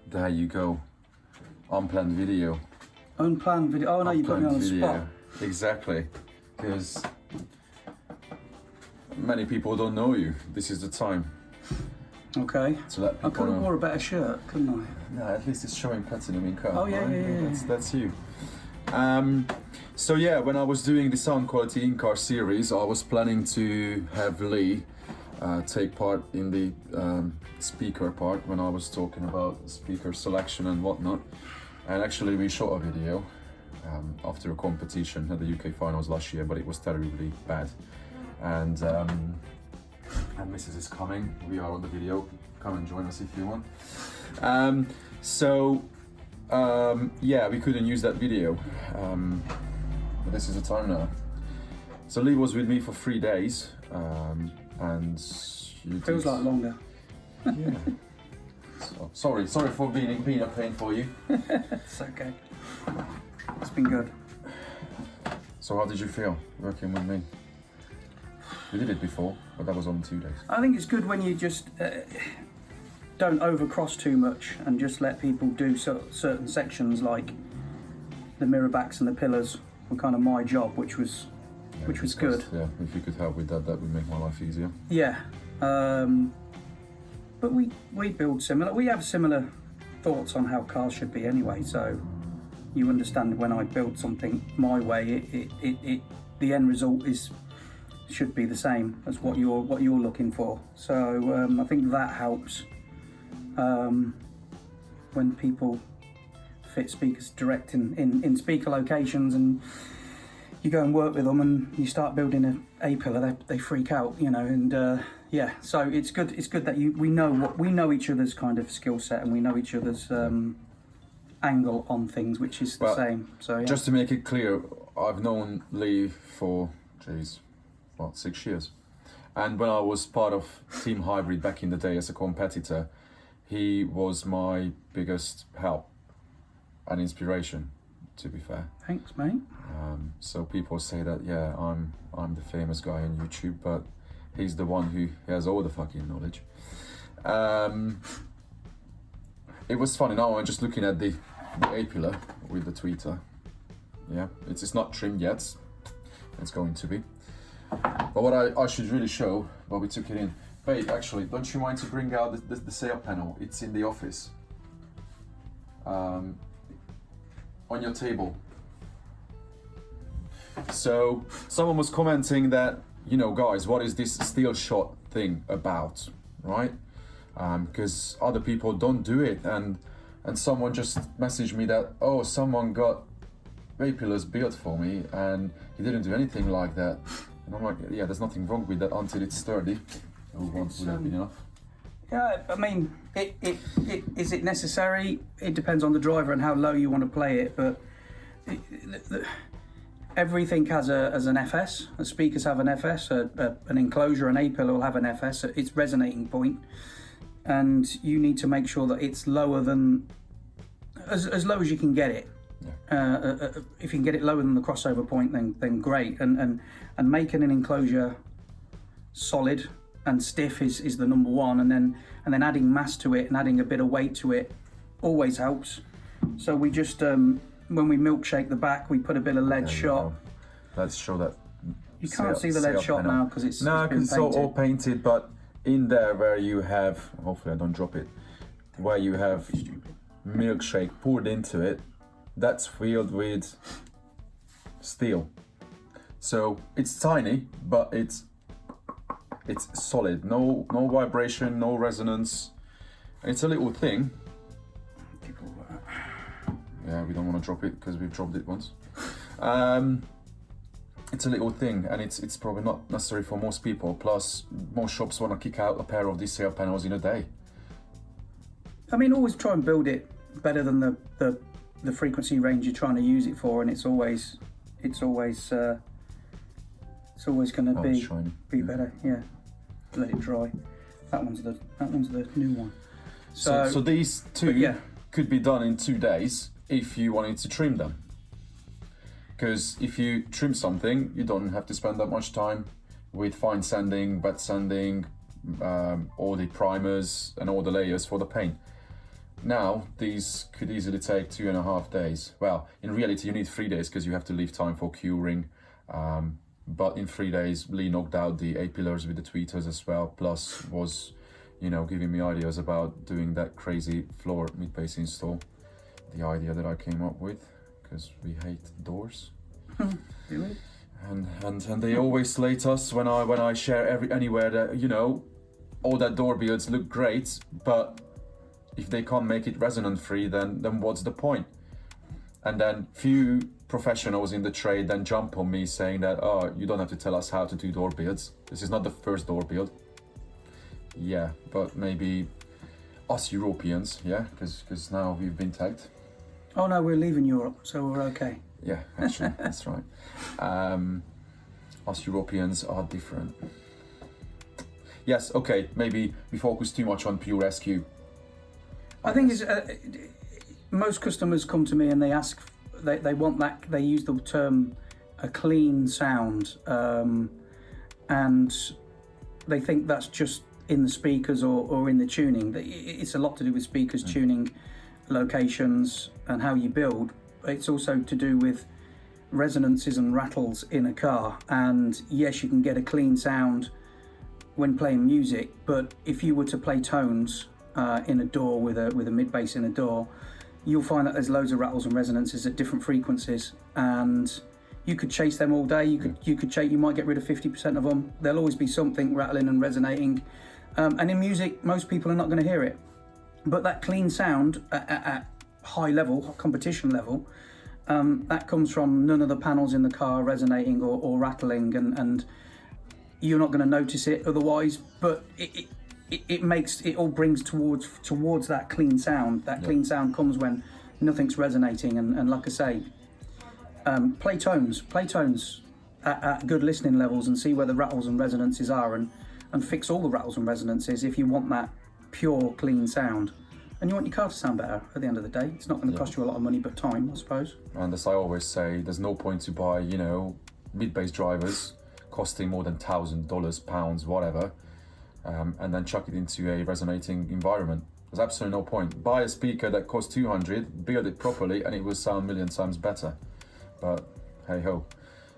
There you go. Unplanned video. Unplanned video. Oh no, you put me on the spot. Exactly. Because many people don't know you. This is the time. Okay. To let people I could have know. wore a better shirt, couldn't I? No, at least it's showing platinum in car. Oh yeah, right? yeah. That's you. So yeah, when I was doing the sound quality in-car series, I was planning to have Lee take part in the speaker part when I was talking about speaker selection and whatnot. And actually we shot a video after a competition at the UK finals last year, but it was terribly bad. And Mrs. is coming. We are on the video. Come and join us if you want. Yeah, we couldn't use that video. But this is the time now. So Lee was with me for 3 days, and you Feels like longer. Yeah. So, sorry for being a pain for you. It's okay. It's been good. So how did you feel working with me? We did it before, but that was on 2 days. I think it's good when you just don't overcross too much and just let people do certain sections, like the mirror backs and the pillars were kind of my job, which was good. Yeah, if you could help with that, that would make my life easier. Yeah, but we build similar. We have similar thoughts on how cars should be anyway. So you understand when I build something my way, the end result should be the same as what you're looking for. So I think that helps when people fit speakers direct in speaker locations, and you go and work with them and you start building a pillar, they freak out, you know. And yeah, so it's good that we know each other's kind of skill set, and we know each other's angle on things, which is the same. So yeah. Just to make it clear, I've known Lee for 6 years, and when I was part of Team Hybrid back in the day as a competitor, he was my biggest help and inspiration, to be fair. Thanks, mate. So people say that, yeah, I'm the famous guy on YouTube, but he's the one who has all the fucking knowledge. It was funny. Now I'm just looking at the A-pillar with the tweeter. Yeah, it's not trimmed yet. It's going to be. But what I should really show, but we took it in. Babe, actually, don't you mind to bring out the sail panel? It's in the office. On your table. So someone was commenting that, you know, guys, what is this steel shot thing about, right? Because other people don't do it, and someone just messaged me that, oh, someone got A-pillars built for me and he didn't do anything like that. And I'm like, yeah, there's nothing wrong with that until it's sturdy. Would that be enough? Yeah, I mean, is it necessary? It depends on the driver and how low you want to play it, but everything has an FS. The speakers have an FS, an enclosure, an A-pillar will have an FS, its resonating point, and you need to make sure that it's lower than, as low as you can get it. Yeah. If you can get it lower than the crossover point, then great, and making an enclosure solid and stiff is the number one, and then adding mass to it and adding a bit of weight to it always helps. So we just when we milkshake the back, we put a bit of lead shot. Let's show that. You can't see the lead shot now because it's all painted, but in there where you have, hopefully I don't drop it, where you have milkshake poured into it, that's filled with steel. So it's tiny, but it's solid, no vibration, no resonance. It's a little thing. Yeah, we don't want to drop it because we've dropped it once. It's a little thing, and it's probably not necessary for most people. Plus, most shops want to kick out a pair of these sail panels in a day. I mean, always try and build it better than the frequency range you're trying to use it for, and it's always going to be better. Yeah, let it dry. That one's the new one. So these two could be done in 2 days if you wanted to trim them. Because if you trim something, you don't have to spend that much time with fine sanding, wet sanding, all the primers and all the layers for the paint. Now, these could easily take 2.5 days. Well, in reality, you need 3 days because you have to leave time for curing. But in 3 days, Lee knocked out the A-pillars with the tweeters as well, plus was, giving me ideas about doing that crazy floor mid-base install. The idea that I came up with, because we hate doors. Really? And they always slate us when I share anywhere that, all that door builds look great, but if they can't make it resonant free, then what's the point? And then few professionals in the trade then jump on me saying that, oh, you don't have to tell us how to do door builds. This is not the first door build. Yeah, but maybe us Europeans, yeah, because now we've been tagged. Oh no, we're leaving Europe, so we're okay. Yeah, actually, that's right. Us Europeans are different. Yes, okay, maybe we focus too much on pure SQ. I think it's, most customers come to me and they ask, they want that, they use the term a clean sound, and they think that's just in the speakers or in the tuning. It's a lot to do with speakers, tuning, locations and how you build. It's also to do with resonances and rattles in a car, and yes, you can get a clean sound when playing music, but if you were to play tones in a door with a mid bass in a door, you'll find that there's loads of rattles and resonances at different frequencies, and you could chase them all day. You might get rid of 50% of them. There'll always be something rattling and resonating, and in music most people are not going to hear it, but that clean sound at high level, competition level, that comes from none of the panels in the car resonating or rattling, and you're not going to notice it otherwise, but it all brings towards that clean sound. That clean sound comes when nothing's resonating, and like I say, play tones at good listening levels and see where the rattles and resonances are, and fix all the rattles and resonances if you want that pure clean sound. And you want your car to sound better at the end of the day. It's not going to cost you a lot of money, but time, I suppose. And as I always say, there's no point to buy, mid-bass drivers costing more than $1,000, pounds, whatever, and then chuck it into a resonating environment. There's absolutely no point. Buy a speaker that costs 200, build it properly, and it will sound a million times better. But hey ho,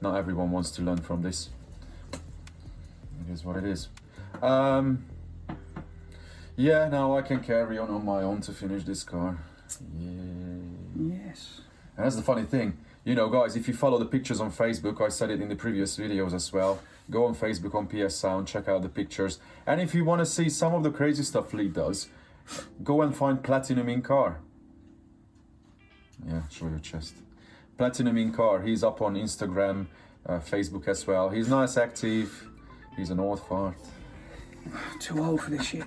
not everyone wants to learn from this. It is what it is. Yeah, now I can carry on my own to finish this car. Yeah. Yes. And that's the funny thing. Guys, if you follow the pictures on Facebook, I said it in the previous videos as well, go on Facebook on PS Sound, check out the pictures. And if you want to see some of the crazy stuff Lee does, go and find Platinum in Car. Yeah, show your chest. Platinum in Car, he's up on Instagram, Facebook as well. He's nice, active, he's an old fart. Too old for this shit.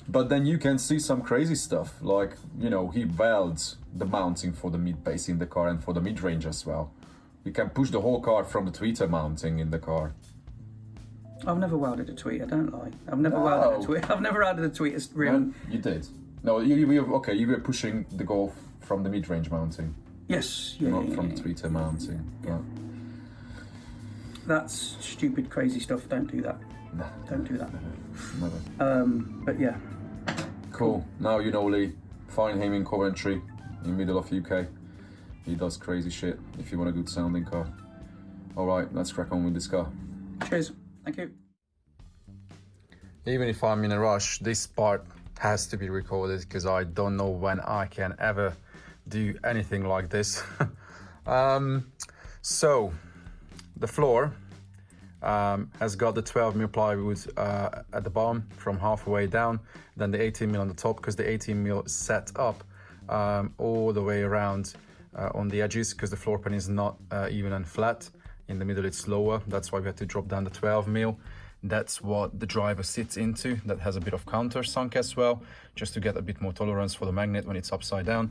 But then you can see some crazy stuff, like, he welds the mounting for the mid-bass in the car and for the mid-range as well. You can push the whole car from the tweeter mounting in the car. I've never welded a tweeter, don't lie. I've never welded a tweeter. I've never welded a tweeter. Real. No, you did. No, you were pushing the Golf from the mid-range mounting. Yes, not from the tweeter mounting. Yeah. That's stupid, crazy stuff. Don't do that. No. Don't do that. Never. But yeah. Cool. Now you know Lee. Find him in Coventry, in the middle of UK. He does crazy shit if you want a good sounding car. Alright, let's crack on with this car. Cheers. Thank you. Even if I'm in a rush, this part has to be recorded because I don't know when I can ever do anything like this. So, the floor has got the 12mm plywood at the bottom from halfway down, then the 18mm on the top, because the 18mm set up all the way around on the edges, because the floor pan is not even and flat. In the middle it's lower, that's why we had to drop down the 12mm. That's what the driver sits into. That has a bit of countersunk as well, just to get a bit more tolerance for the magnet when it's upside down.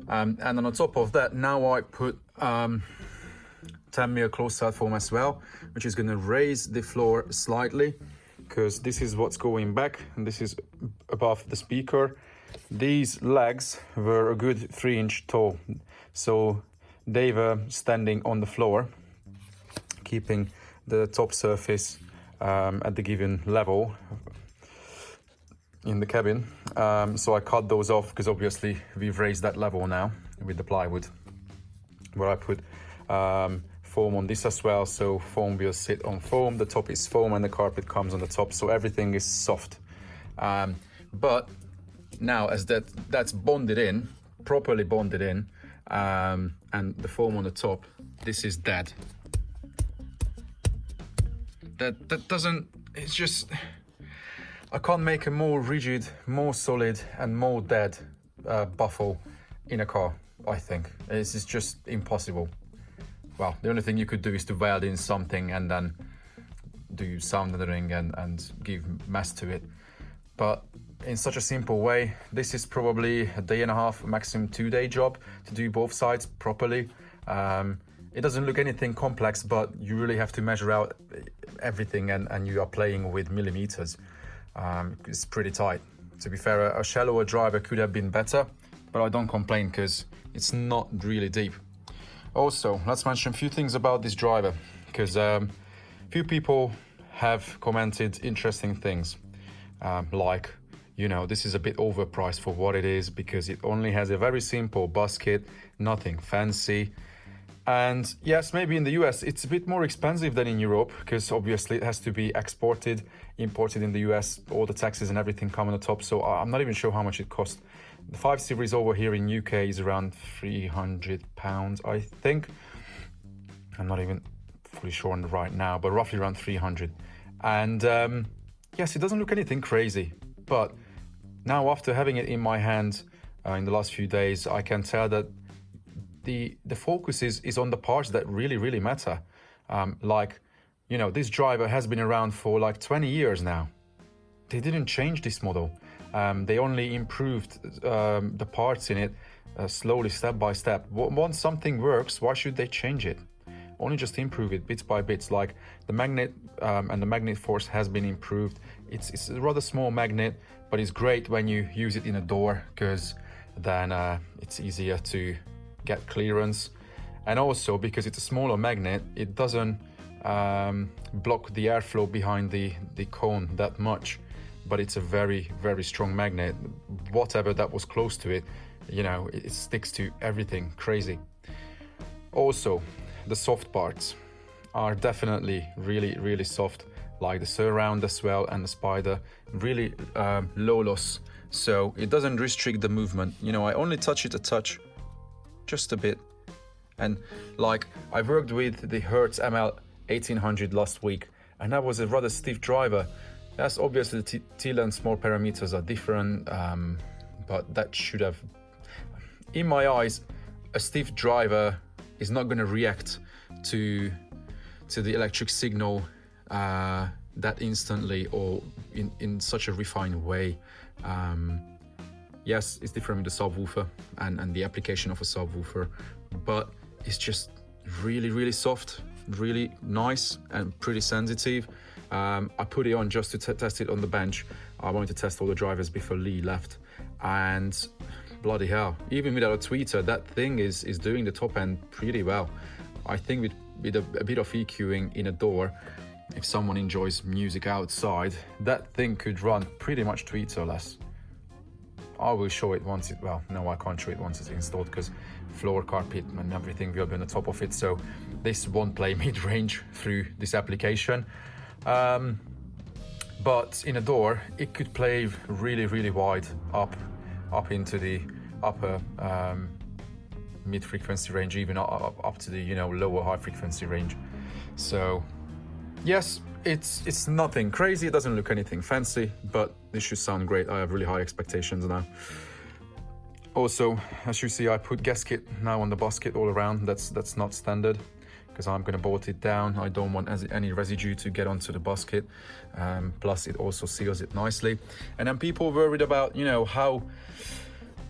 And then on top of that, now I put 10mm close-out foam as well, which is going to raise the floor slightly, because this is what's going back and this is above the speaker. These legs were a good 3-inch tall, so they were standing on the floor, keeping the top surface at the given level. in the cabin. So I cut those off because obviously we've raised that level now with the plywood, where I put foam on this as well. So foam will sit on foam, the top is foam, and the carpet comes on the top. So everything is soft. But now as that's bonded in, properly bonded in, and the foam on the top, this is dead. That doesn't, it's just, I can't make a more rigid, more solid and more dead baffle in a car, I think. It's just impossible. Well, the only thing you could do is to weld in something and then do soldering and give mass to it. But in such a simple way, this is probably a day and a half, maximum 2-day job to do both sides properly. It doesn't look anything complex, but you really have to measure out everything, and you are playing with millimeters. It's pretty tight. To be fair, a shallower driver could have been better, but I don't complain because it's not really deep. Also, let's mention a few things about this driver, because few people have commented interesting things, like, you know, this is a bit overpriced for what it is because it only has a very simple bus kit, nothing fancy. And yes, maybe in the US it's a bit more expensive than in Europe because obviously it has to be exported, imported in the US, all the taxes and everything come on the top. So I'm not even sure how much it costs. The 5 Series over here in UK is around £300, I think. I'm not even fully sure on the right now, but roughly around 300. And yes, it doesn't look anything crazy, but now after having it in my hand in the last few days, I can tell that the focus is on the parts that really matter. Like, you know, this driver has been around for like 20 years now. They didn't change this model. They only improved the parts in it slowly, step by step. Once something works, why should they change it? Only just improve it bits by bits. Like the magnet and the magnet force has been improved. It's a rather small magnet, but it's great when you use it in a door because then it's easier to get clearance. And also because it's a smaller magnet, it doesn't block the airflow behind the cone that much, but it's a very strong magnet. Whatever that was close to it, you know, it sticks to everything. Crazy. Also, the soft parts are definitely really soft, like the surround as well and the spider, really low loss, so it doesn't restrict the movement. You know, I only touch it a touch, just a bit. And like, I worked with the Hertz ML 1800 last week, and that was a rather stiff driver. Yes, obviously the till and small parameters are different, but that should have, in my eyes, a stiff driver is not going to react to the electric signal that instantly or in such a refined way. Yes, it's different with the subwoofer and the application of a subwoofer, but it's just really soft, really nice and pretty sensitive. I put it on just to test it on the bench. I wanted to test all the drivers before Lee left, and bloody hell, even without a tweeter, that thing is doing the top end pretty well. I think with a bit of EQing in a door, if someone enjoys music outside, that thing could run pretty much tweeterless. I will show it once well, no, I can't show it once it's installed because floor, carpet and everything will be on the top of it, so this won't play mid-range through this application. But in a door, it could play really wide up into the upper mid-frequency range, even up to the, you know, lower high frequency range. So yes, it's nothing crazy, it doesn't look anything fancy, but this should sound great. I have really high expectations now. Also, as you see, I put gasket now on the basket all around. That's not standard because I'm going to bolt it down. I don't want any residue to get onto the basket. Plus it also seals it nicely. And then people worried about, you know, how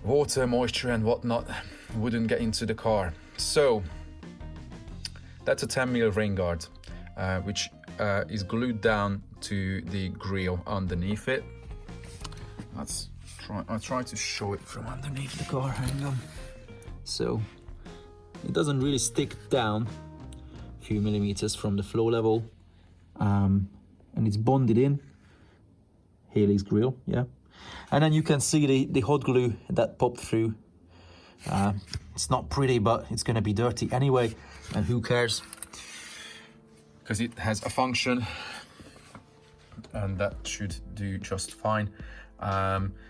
water, moisture and whatnot wouldn't get into the car. So that's a 10mm rain guard, which is glued down to the grille underneath it. I'll try to show it from underneath the car, hang on. So it doesn't really stick down a few millimeters from the floor level, and it's bonded in Haley's grille, yeah. And then you can see the hot glue that popped through. It's not pretty, but it's going to be dirty anyway, and who cares? Because it has a function, and that should do just fine.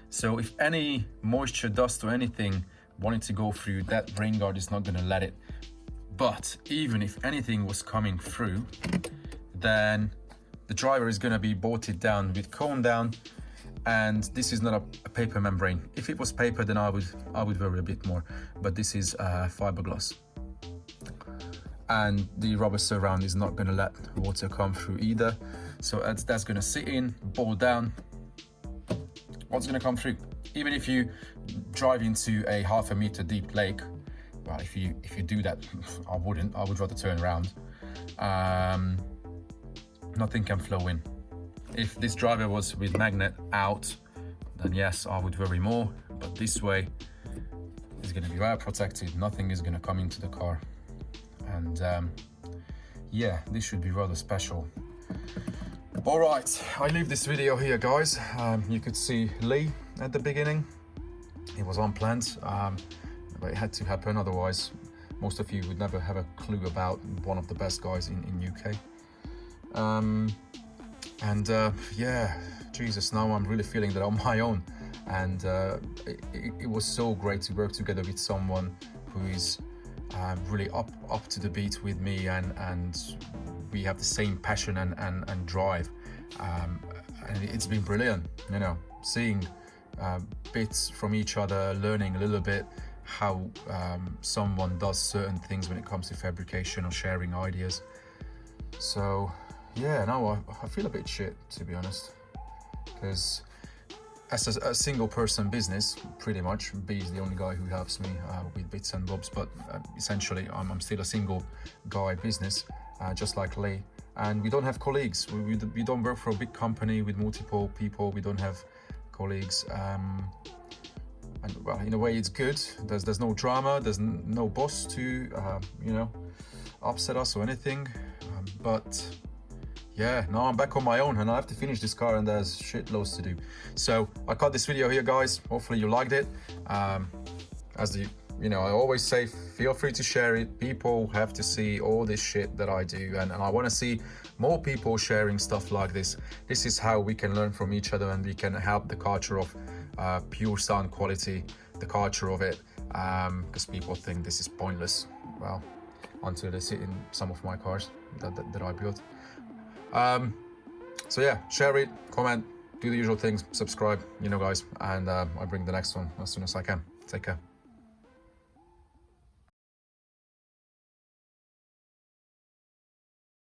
So if any moisture, dust or anything wanted to go through, that rain guard is not going to let it. But even if anything was coming through, then the driver is going to be bolted down with cone down, and this is not a paper membrane. If it was paper, then I would worry a bit more, but this is fiberglass, and the rubber surround is not going to let water come through either. So that's going to sit in, bolt down. What's going to come through? Even if you drive into a 1/2 meter deep lake, well, if you do that, I would rather turn around. Nothing can flow in. If this driver was with magnet out, then yes, I would worry more, but this way is going to be well protected. Nothing is going to come into the car, and yeah, this should be rather special. All right, I leave this video here, guys. You could see Lee at the beginning. It was unplanned, but it had to happen, otherwise most of you would never have a clue about one of the best guys in UK. Yeah, Jesus, now I'm really feeling that on my own, and it was so great to work together with someone who is really up to the beat with me, and we have the same passion and drive, and it's been brilliant, you know, seeing bits from each other, learning a little bit how someone does certain things when it comes to fabrication or sharing ideas. So yeah, now I feel a bit shit, to be honest, because as a single person business, pretty much, B is the only guy who helps me with bits and bobs, but essentially I'm still a single guy business, just like Lee, and we don't have colleagues. We don't work for a big company with multiple people. We don't have colleagues, and well, in a way it's good. There's no drama, there's no boss to you know, upset us or anything, but yeah, now I'm back on my own and I have to finish this car, and there's shitloads to do. So I cut this video here, guys. Hopefully you liked it. You know, I always say, feel free to share it. People have to see all this shit that I do, and I want to see more people sharing stuff like this. This is how we can learn from each other, and we can help the culture of pure sound quality, the culture of it, because people think this is pointless. Well, until they sit in some of my cars that I built. So yeah, share it, comment, do the usual things, subscribe, you know, guys, and I bring the next one as soon as I can. Take care.